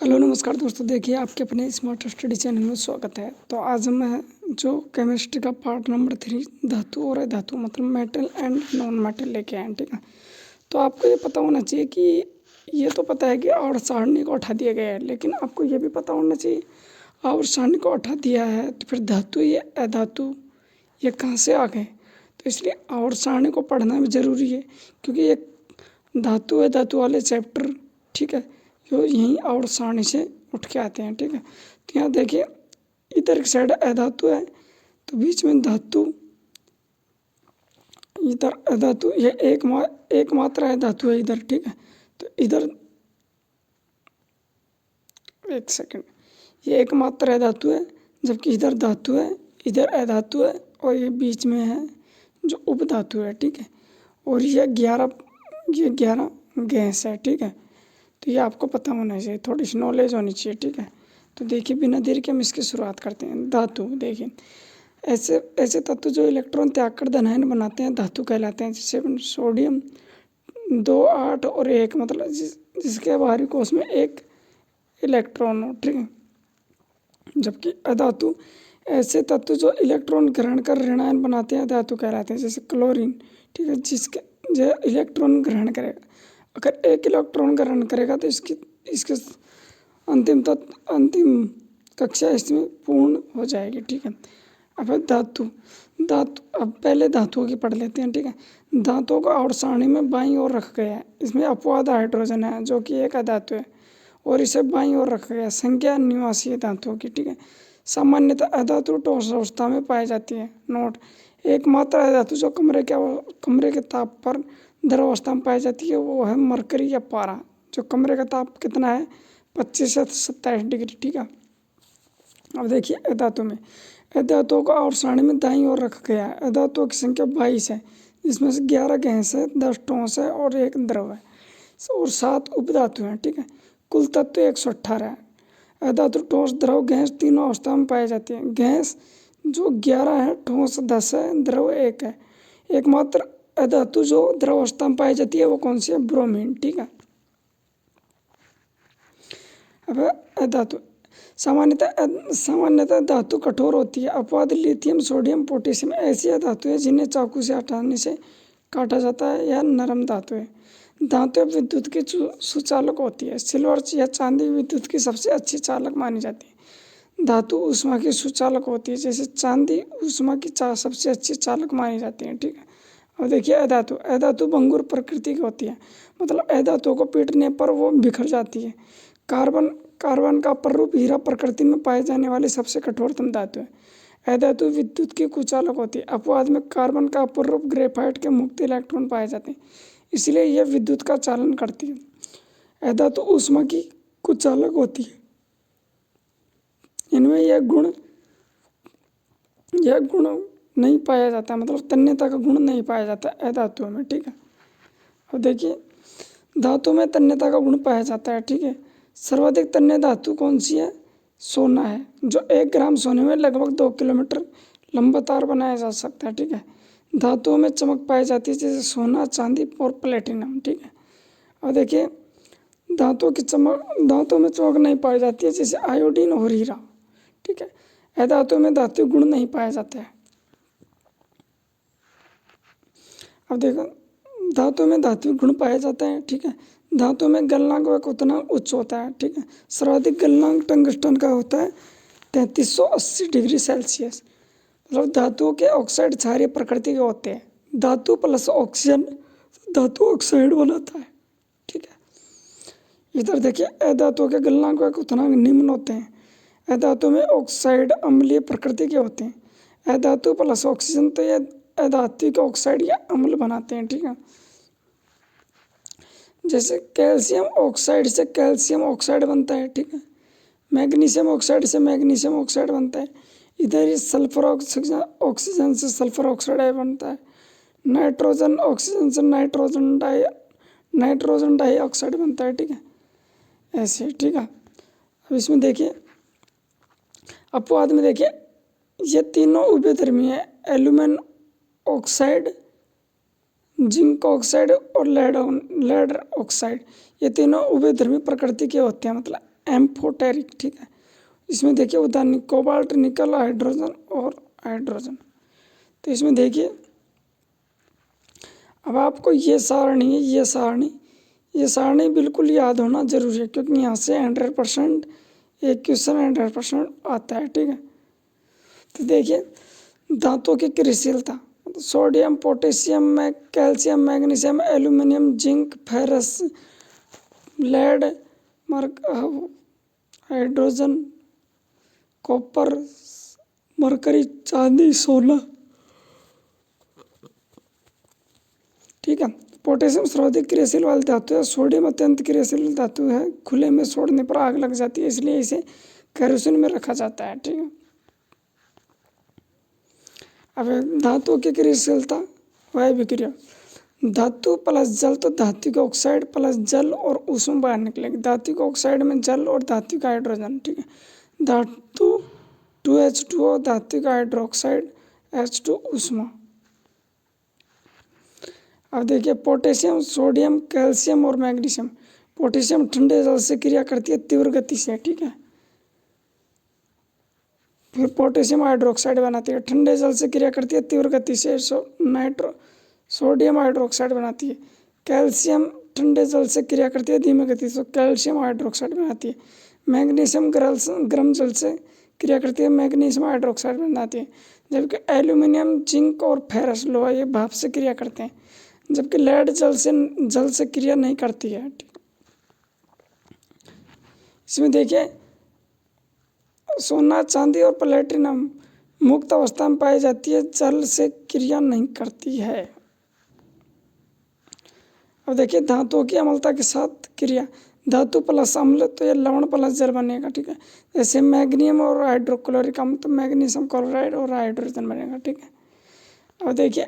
Hello नमस्कार दोस्तों, देखिए आपके अपने स्मार्ट स्टडी चैनल में स्वागत है। तो आज मैं जो केमिस्ट्री का पार्ट नंबर 3 धातु और अधातु मतलब मेटल एंड नॉन मेटल लेके आए हैं। ठीक है, तो आपको ये पता होना चाहिए कि ये तो पता है कि आवर्त सारणी को उठा दिया गया है, लेकिन आपको ये भी पता होना चाहिए आवर्त सारणी को उठा दिया है तो फिर धातु या अधातु ये कहाँ से आ गए। तो इसलिए आवर्त सारणी को पढ़ना भी ज़रूरी है, क्योंकि ये धातु अधातु वाले चैप्टर, ठीक है, जो यहीं आवर्त सारणी से उठ के आते हैं। ठीक है, तो यहाँ देखिए इधर की साइड अधातु है तो बीच में धातु, इधर अधातु, ये एक मात्रा अधातु है इधर। ठीक है, तो इधर एक सेकंड, ये एक मात्रा अधातु है जबकि इधर धातु है, इधर अधातु है और ये बीच में है जो उपधातु है। ठीक है, और ये 11 गैस है। ठीक है, तो ये आपको पता होना चाहिए, थोड़ी सी नॉलेज होनी चाहिए। ठीक है, तो देखिए बिना देर के हम इसकी शुरुआत करते हैं। धातु देखिए, ऐसे ऐसे तत्व जो इलेक्ट्रॉन त्याग कर धनायन बनाते हैं धातु कहलाते हैं। जैसे सोडियम 2, 8 और 1, मतलब जिसके बाहरी कोश में एक इलेक्ट्रॉन हो। ठीक है, जबकि अधातु ऐसे तत्व जो इलेक्ट्रॉन ग्रहण कर ऋणायन बनाते हैं धातु कहलाते हैं। जैसे क्लोरीन, ठीक है, जिसके जो इलेक्ट्रॉन ग्रहण करेगा, अगर एक इलेक्ट्रॉन ग्रहण करेगा तो इसके अंतिम कक्षा इसमें पूर्ण हो जाएगी। ठीक है, अब धातु अब पहले धातुओं की पढ़ लेते हैं। ठीक है, धातुओं को आवर्त सारणी में बाईं ओर रखा गया है। इसमें अपवाद हाइड्रोजन है जो कि एक अधातु है और इसे बाईं ओर रखा गया है। संख्या निवासी है धातुओं की। ठीक है, सामान्यतः अधातु ठोस अवस्था में पाई जाती है। नोट, एकमात्र अधातु जो कमरे के ताप पर द्रव अवस्था में पाई जाती है वो है मरकरी या पारा। जो कमरे का ताप कितना है, 25 से 27 डिग्री। ठीक है, अब देखिए अधातुओं को आवर्त सारणी में दाईं ओर रखा गया है। अधातुओं की संख्या 22 है, जिसमें से 11 गैस है, 10 ठोस है और 1 द्रव है और 7 उपधातु हैं। ठीक है, कुल तत्व 118 है। अधातु ठोस द्रव गैस तीनों अवस्था में पाई जाती है। गैस जो 11 है, ठोस 10 है, द्रव 1 है। एकमात्र अधातु जो द्रव अवस्था में पाई जाती है वो कौन सी है, ब्रोमीन। ठीक है, अब अधातु सामान्यतः धातु कठोर होती है। अपवाद लिथियम, सोडियम, पोटेशियम ऐसी धातु है जिन्हें चाकू से हटाने से काटा जाता है। यह नरम धातु है। धातु विद्युत की सुचालक होती है। सिल्वर या चांदी विद्युत की सबसे अच्छी चालक मानी जाती है। धातु ऊष्मा की सुचालक होती है, जैसे चांदी ऊष्मा की सबसे अच्छी चालक मानी जाती है। ठीक है, और देखिए अधातु भंगुर प्रकृति की होती है, मतलब अधातुओं को पीटने पर वो बिखर जाती है। कार्बन का प्ररूप हीरा प्रकृति में पाए जाने वाली सबसे कठोरतम धातु है। अधातु विद्युत की कुचालक होती है। अपवाद में कार्बन का प्ररूप ग्रेफाइट के मुक्त इलेक्ट्रॉन पाए जाते हैं, इसलिए यह विद्युत का चालन करती है। अधातु ऊष्मा की कुचालक होती है। इनमें यह गुण नहीं पाया जाता, मतलब तन्यता का गुण नहीं पाया जाता अधातुओं में। ठीक है, अब देखिए धातु में तन्यता का गुण पाया जाता है। ठीक है, सर्वाधिक तन्य धातु कौन सी है, सोना है, जो 1 ग्राम सोने में लगभग 2 किलोमीटर लंबा तार बनाया जा सकता है। ठीक है, धातुओं में चमक पाई जाती है, जैसे सोना, चांदी और प्लेटिनम। ठीक है, और देखिए धातुओं में चमक नहीं पाई जाती है, जैसे आयोडीन और हीरा। ठीक है, अधातुओं में धातु गुण नहीं पाया जाता है। अब देखो धातु में धातु गुण पाया जाता है। ठीक है, धातु में गलनांक उतना उच्च होता है। ठीक है, सर्वाधिक गलनांक टंगस्टन का होता है 3380 डिग्री सेल्सियस। मतलब धातुओं के ऑक्साइड क्षारीय प्रकृति के होते हैं। धातु प्लस ऑक्सीजन धातु ऑक्साइड बनाता है। ठीक है, इधर देखिए अधातुओं के गलनांक उतना निम्न होते हैं। अधातु में ऑक्साइड अम्लीय प्रकृति के होते हैं। अधातु प्लस ऑक्सीजन तो ये अधातु के ऑक्साइड या अम्ल बनाते हैं। ठीक है, जैसे कैल्शियम ऑक्साइड से कैल्शियम ऑक्साइड बनता है। ठीक है, मैग्नीशियम ऑक्साइड से मैग्नीशियम ऑक्साइड बनता है। इधर ही सल्फर ऑक्सीजन से सल्फर ऑक्साइड बनता है। नाइट्रोजन ऑक्सीजन से नाइट्रोजन डाइऑक्साइड बनता है। ठीक है, ऐसे। ठीक है, अब इसमें देखिए अपवाद में देखिए ये तीनों उभयधर्मी है। एल्यूमिनियम ऑक्साइड, जिंक ऑक्साइड और लेड ऑक्साइड, ये तीनों उभयधर्मी प्रकृति के होते हैं, मतलब एम्फोटेरिक, ठीक है। इसमें देखिए उदाहरण कोबाल्ट, निकल, हाइड्रोजन और हाइड्रोजन। तो इसमें देखिए अब आपको ये सारणी है, ये सारणी बिल्कुल याद होना जरूरी है, क्योंकि यहाँ से 100% एक क्वेश्चन 100% आता है, ठीक है। तो देखिए धातुओं की क्रियाशीलता, sodium, potassium, calcium, magnesium, aluminium, zinc, ferrous, lead, hydrogen, copper, mercury, चांदी, सोना, ठीक है। पोटेशियम सर्वाधिक क्रियाशील वाली धातु है। सोडियम अत्यंत क्रियाशील धातु है, खुले में छोड़ने पर आग लग जाती है, इसलिए इसे केरोसिन में रखा जाता है, ठीक है। अब धातु की क्रियाशीलता, वायु विक्रिया, धातु प्लस जल तो धातु का ऑक्साइड प्लस जल और ऊष्मा बाहर निकलेगी। धातु का ऑक्साइड में जल और धातु का हाइड्रोजन, ठीक है। धातु 2H2O, धातु का हाइड्रोक्साइड H2 ऊष्मा। अब देखिए पोटेशियम, सोडियम, कैल्शियम और मैग्नीशियम। पोटेशियम ठंडे जल से क्रिया करती है तीव्र गति से, ठीक है। फिर पोटेशियम हाइड्रोक्साइड बनाती है, ठंडे जल से क्रिया करती है तीव्र गति से, सोडियम हाइड्रोक्साइड बनाती है। कैल्शियम ठंडे जल से क्रिया करती है धीमी गति से, कैल्शियम हाइड्रोक्साइड बनाती है। मैग्नीशियम गर्म जल से क्रिया करती है, मैग्नीशियम हाइड्रोक्साइड बनाती है। जबकि एल्यूमिनियम, जिंक और फेरस लोहा ये भाप से क्रिया करते हैं, जबकि लेड जल से क्रिया नहीं करती है, ठीक। इसमें देखिए सोना, चांदी और प्लेटिनम मुक्त अवस्था में पाई जाती है, जल से क्रिया नहीं करती है। अब देखिए धातुओं की अम्लता के साथ क्रिया, धातु प्लस अम्ल तो ये लवण प्लस जल बनेगा, ठीक है। जैसे मैग्नीशियम और हाइड्रोक्लोरिक अम्ल तो मैग्नीशियम क्लोराइड और हाइड्रोजन बनेगा, ठीक है। अब देखिए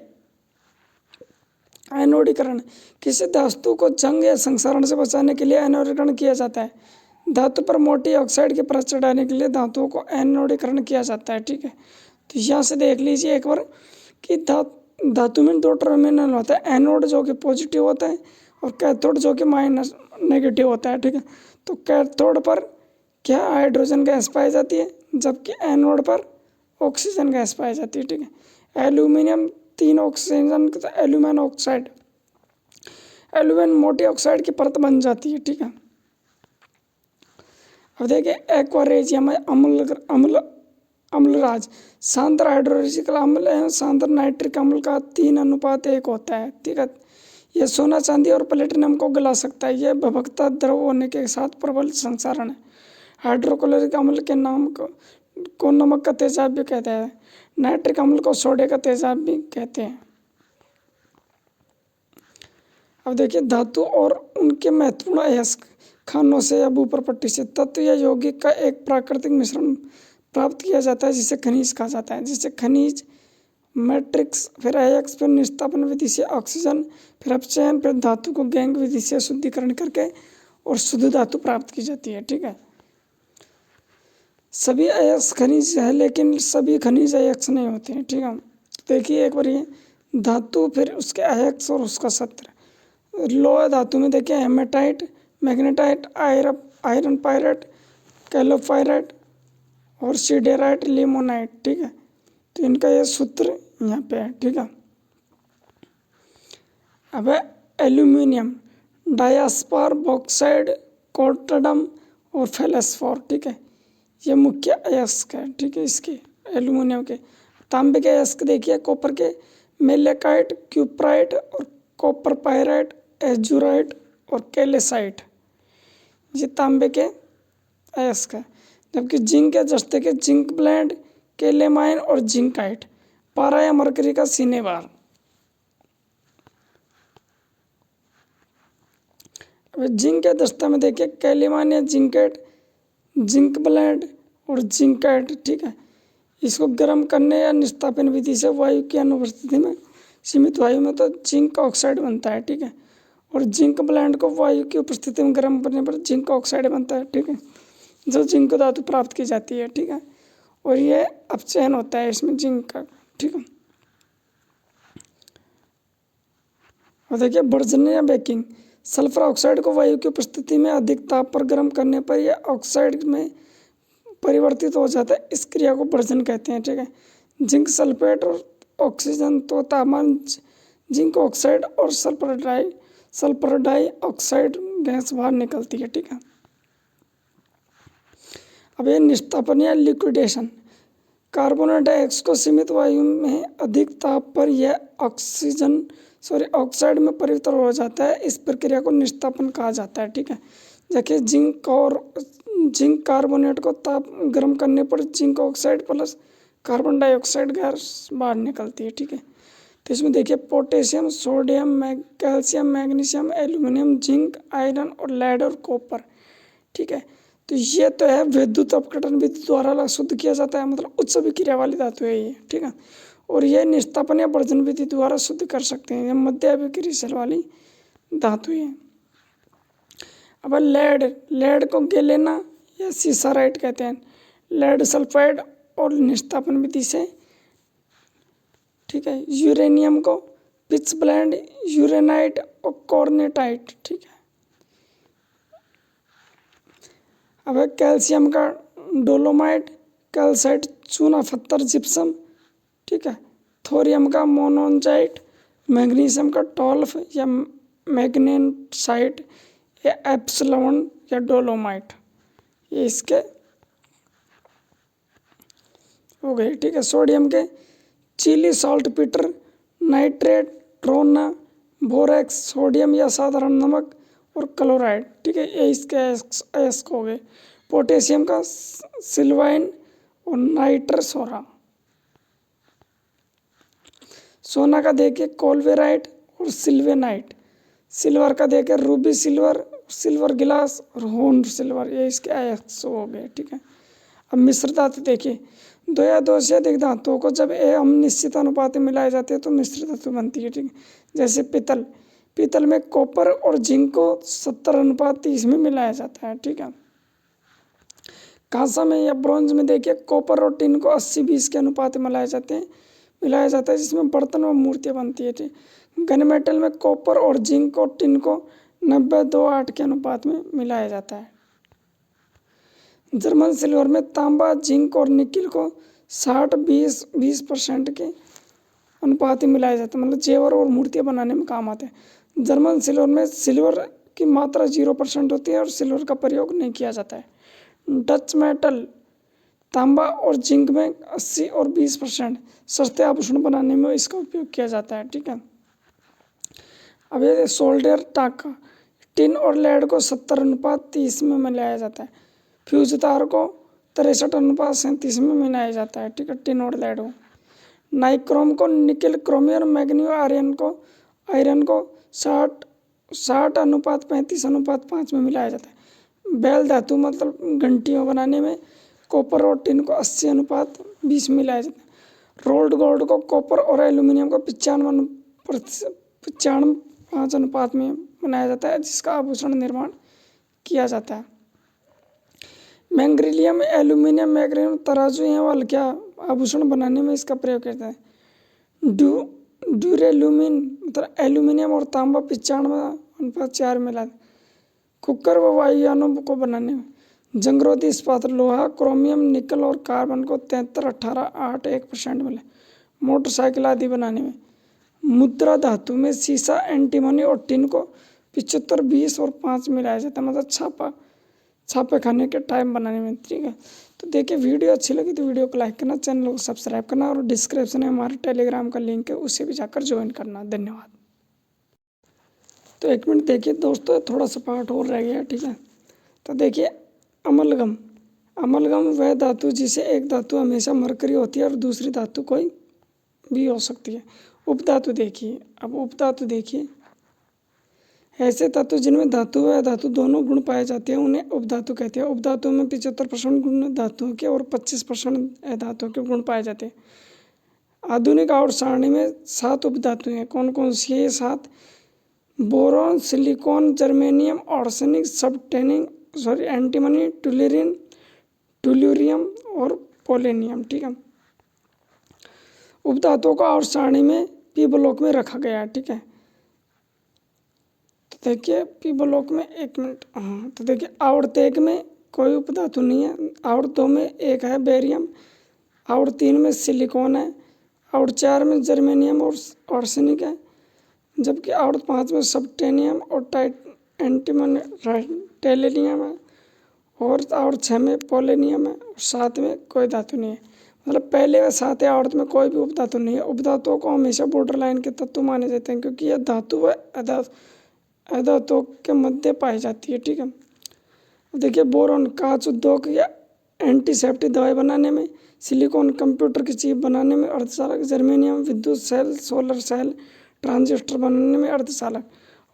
आयनोडीकरण, किसी धातु को जंग या संक्षारण से बचाने के लिए आयनोडीकरण किया जाता है। धातु पर मोटी ऑक्साइड की परत चढ़ाने के लिए धातुओं को आयनोडीकरण किया जाता है, ठीक है। तो यहाँ से देख लीजिए एक बार कि धातु में दो टर्मिनल होता है, एनोड जो कि पॉजिटिव होता है और कैथोड जो कि माइनस नेगेटिव होता है, ठीक है। तो कैथोड पर क्या हाइड्रोजन गैस पाई जाती है, जबकि एनोड पर ऑक्सीजन गैस पाई जाती है, ठीक है। Aluminium 3 oxygen, aluminium oxide, aluminium मोटी ऑक्साइड की परत बन जाती है, ठीक है। अब देखिए एक्वारेजियम में अम्लराज, सांद्र हाइड्रोलॉजिकल अम्ल एवं सांद्र नाइट्रिक अम्ल का 3:1 होता है, ठीक है। यह सोना, चांदी और प्लेटिनम को गला सकता है। यह भभकता द्रव होने के साथ प्रबल संक्षारण है। हाइड्रोक्लोरिक अम्ल के नाम को नमक का तेजाब भी कहते हैं। नाइट्रिक अम्ल को सोडे का तेजाब भी कहते हैं। अब देखिए धातु और उनके महत्वपूर्ण अयस्क, खानों से या ऊपर पट्टी से तत्व या यौगिक का एक प्राकृतिक मिश्रण प्राप्त किया जाता है, जिसे खनिज कहा जाता है। जिसे खनिज मैट्रिक्स, फिर अयस्क, फिर निस्तापन विधि से ऑक्सीजन, फिर अपचयन, फिर धातु को गैंग विधि से शुद्धिकरण करके और शुद्ध धातु प्राप्त की जाती है, ठीक है। सभी अयस्क खनिज है, लेकिन सभी खनिज अयस्क नहीं होते हैं, ठीक है। देखिए एक बार ये धातु, फिर उसके अयस्क और उसका सत्र। लोह धातु में देखिए हेमेटाइट, मैग्नेटाइट, आयरन पायरेट, कैलोपायरेट और सिडेराइट, लिमोनाइट, ठीक है। तो इनका ये सूत्र यहाँ पे है, ठीक है। अब है एल्यूमिनियम, डायस्पर, बॉक्साइड, कोल्टडम और फेल्सफोर, ठीक है। ये मुख्य अयस्क है, ठीक है, इसके एल्यूमिनियम के। तांबे के अयस्क देखिए कॉपर के मेलेकाइट, क्यूप्राइट और कॉपर पायराइट, एजुराइट और कैलेसाइट, ये तांबे के अयस्क है। जबकि जिंक है जस्ते के जिंक ब्लेंड, कैलेमाइन और जिंकाइट, पारा या मरकरी का सिनेबार। अब जिंक के दस्ते में देखिए कैलेमाइन या जिंकेट, जिंक ब्लेंड और जिंकाइट, ठीक है। इसको गर्म करने या निस्तापन विधि से वायु की अनुपस्थिति में, सीमित वायु में तो जिंक ऑक्साइड बनता है, ठीक है। और जिंक ब्लेंड को वायु की उपस्थिति में गर्म करने पर जिंक ऑक्साइड बनता है, ठीक है, जो जिंक धातु प्राप्त की जाती है, ठीक है। और ये अपचयन होता है इसमें जिंक का, ठीक है। और देखिए बर्जन या बेकिंग, सल्फर ऑक्साइड को वायु की उपस्थिति में अधिक ताप पर गर्म करने पर यह ऑक्साइड में परिवर्तित हो जाता है। इस क्रिया को वर्जन कहते हैं, ठीक है। जिंक सल्फेट और ऑक्सीजन तो तापमान जिंक ऑक्साइड और सल्फर डाई ऑक्साइड गैस बाहर निकलती है, ठीक है। अब ये निष्तापन या लिक्विडेशन, कार्बन डाइऑक्साइड को सीमित वायु में अधिक ताप पर यह ऑक्साइड में परिवर्तित हो जाता है। इस प्रक्रिया को निष्तापन कहा जाता है, ठीक है। जैसे जिंक कार्बोनेट को ताप गर्म करने पर zinc oxide plus carbon dioxide gas बाहर निकलती है, ठीक है। तो इसमें देखिए potassium, sodium, calcium, magnesium, aluminium, zinc, iron और लेड और कॉपर, ठीक है। तो ये तो है विद्युत अपघटन विधि द्वारा शुद्ध किया जाता है, मतलब उच्च अभिक्रिया वाली धातु है ये, ठीक है। और ये निष्तापन या वर्जन विधि द्वारा शुद्ध कर सकते हैं, ये मध्य अभिक्रियाशील वाली धातु है। अब लेड को गैलेना या सीसाराइट कहते हैं। लेड सल्फाइड और निष्तापन विधि से, ठीक है। यूरेनियम को पिच ब्लेंड, यूरेनाइट और कॉर्नेटाइट, ठीक है। अब है कैल्शियम का डोलोमाइट, कैल्साइट चूना पत्थर जिप्सम, ठीक है। थोरियम का मोनोजाइट, मैग्नीशियम का टॉल्फ या मैग्नेसाइट या एप्सिलॉन या डोलोमाइट, ये इसके हो गए, ठीक है। सोडियम के Chile saltpetre, nitrate, trona, borax, sodium या साधारण नमक और क्लोराइड, ठीक है, ये इसके अयस्क हो गए। पोटेशियम का सिल्वाइन और नाइट्रस सोना। सोना का देखिए कोलवेराइट और सिल्वेनाइट। सिल्वर का देखिए रूबी सिल्वर, सिल्वर गिलास और होर्न सिल्वर, ये इसके अयस्क हो गए, ठीक है। अब मिश्र धातु देखिए, दो या दो से अधिक धातुओं को जब हम निश्चित अनुपात में मिलाए जाते हैं तो मिश्र धातु बनती है, ठीक है। जैसे पीतल में कॉपर और जिंक को 70:30 में मिलाया जाता है, ठीक है। कांसा में या ब्रॉन्ज में देखिए कॉपर और टिन को 80-20 के अनुपात में मिलाया जाता है जिसमें बर्तन और मूर्तियाँ बनती है, ठीक। गन मेटल में कॉपर और जिंक और टिन को 90-2:8 के अनुपात में मिलाया जाता है। जर्मन सिल्वर में तांबा, जिंक और निकिल को 60-20% के अनुपात में मिलाया जाता है, मतलब जेवर और मूर्तियाँ बनाने में काम आते हैं। जर्मन सिल्वर में सिल्वर की मात्रा 0% होती है और सिल्वर का प्रयोग नहीं किया जाता है। डच मेटल तांबा और जिंक में 80 और 20% सस्ते आभूषण बनाने में इसका उपयोग किया जाता है, ठीक है। अब ये सोल्डर टाका, टिन और लेड को 70:30 में मिलाया जाता है। फ्यूज तार को 63:37 में मिलाया जाता है, ठीक है, टिन और लेड को। नाइक्रोम को निकिल, क्रोमियम, मैग्नीशियम, आयरन को 60:35 में मिलाया जाता है। बैल धातु मतलब घंटियों बनाने में कॉपर और टिन को 80:20 में मिलाया जाता है। रोल्ड गोल्ड को कॉपर और एल्यूमिनियम को 95 अनुपात में बनाया जाता है जिसका आभूषण निर्माण किया जाता है। मैग्नीशियम, एल्यूमिनियम, मैग्नीशियम तराजू या हल्का आभूषण बनाने में इसका प्रयोग किया जाता है। ड्यूरेल्यूमिन मतलब एल्यूमिनियम और तांबा 95:4 मिला। कुकर व वायुयानों को बनाने में जंगरोधी इस्पात, लोहा, क्रोमियम, निकल और कार्बन को 73-18-8% मिले। मोटरसाइकिल आदि बनाने में मुद्रा धातु में सीसा, एंटीमनी और टिन को 75-20 और 5 मिलाया जाता है, मतलब छापे खाने के टाइम बनाने में, ठीक है। तो देखिए वीडियो अच्छी लगी तो वीडियो को लाइक करना, चैनल को सब्सक्राइब करना और डिस्क्रिप्शन में हमारे टेलीग्राम का लिंक है उसे भी जाकर ज्वाइन करना। धन्यवाद। तो 1 मिनट देखिए दोस्तों, थोड़ा सा पार्ट और रह गया, ठीक है। तो देखिए अमलगम वह धातु जिसे एक धातु हमेशा मरकरी होती है और दूसरी धातु कोई भी हो सकती है। उपधातु देखिए, अब उपधातु देखिए, ऐसे धातु जिनमें धातु व धातु दोनों गुण पाए जाते हैं उन्हें उपधातु कहते हैं। उपधातु में 75% गुण धातुओं के और 25% अधातुओं के गुण पाए जाते हैं। आधुनिक आवर्त सारणी में 7 उपधातु हैं। कौन कौन सी है? 7: boron, silicon, germanium, arsenic, antimony, tellurium और पोलोनियम, ठीक है। उपधातुओं को आवर्त सारणी में पी ब्लॉक में रखा गया है, ठीक है। देखिए पी ब्लॉक में 1 मिनट, हाँ तो देखिए आवर्त 1 में कोई उपधातु नहीं है, आवर्त 2 में एक है बेरियम, आवर्त 3 में सिलिकॉन है, आवर्त 4 में जर्मेनियम और आर्सेनिक है, जबकि आवर्त 5 में सबटेनियम और एंटीमनी टेलेनियम है, और आवर्त 6 में पोलेनियम है, और 7 में कोई धातु नहीं है। मतलब पहले व 7 आवर्त में कोई भी उपधातु नहीं है। उपधातुओं को हमेशा बॉर्डर लाइन के तत्व माने जाते हैं क्योंकि यह धातु व अधातुओं के मध्य पाई जाती है। ठीक है, देखिए बोरॉन कांच उद्योग या एंटीसेप्टिक दवाई बनाने में, सिलिकॉन कंप्यूटर की चिप बनाने में अर्धचालक, जर्मेनियम विद्युत सेल, सोलर सेल, ट्रांजिस्टर बनाने में अर्धचालक,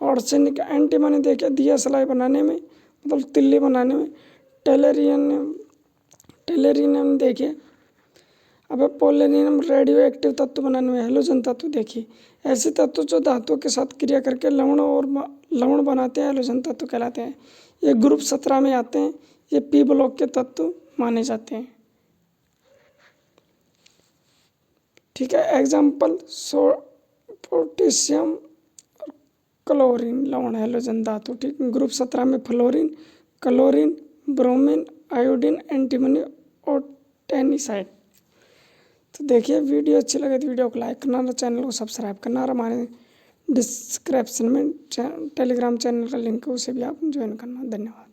और आर्सेनिक एंटीमनी देखिए दिया सलाई बनाने में, मतलब तिल्ली बनाने में, टेलेरियम देखिए, अब पोलेनियम रेडियो एक्टिव तत्व बनाने में, हेलोजन तत्व देखिए, ऐसे तत्व जो धातुओं के साथ क्रिया करके लवण बनाते हैं हेलोजन तत्व कहलाते हैं। ये ग्रुप 17 में आते हैं, ये पी ब्लॉक के तत्व माने जाते हैं। ठीक है, एग्जाम्पल पोटेशियम, क्लोरीन लवण हेलोजन धातु। ठीक, ग्रुप 17 में fluorine, chlorine, bromine, iodine, antimony और टेनिसाइड। तो देखिए वीडियो अच्छी लगे तो वीडियो को लाइक करना और चैनल को सब्सक्राइब करना, और हमारे डिस्क्रिप्शन में टेलीग्राम चैनल का लिंक है, उसे भी आप ज्वाइन करना। धन्यवाद।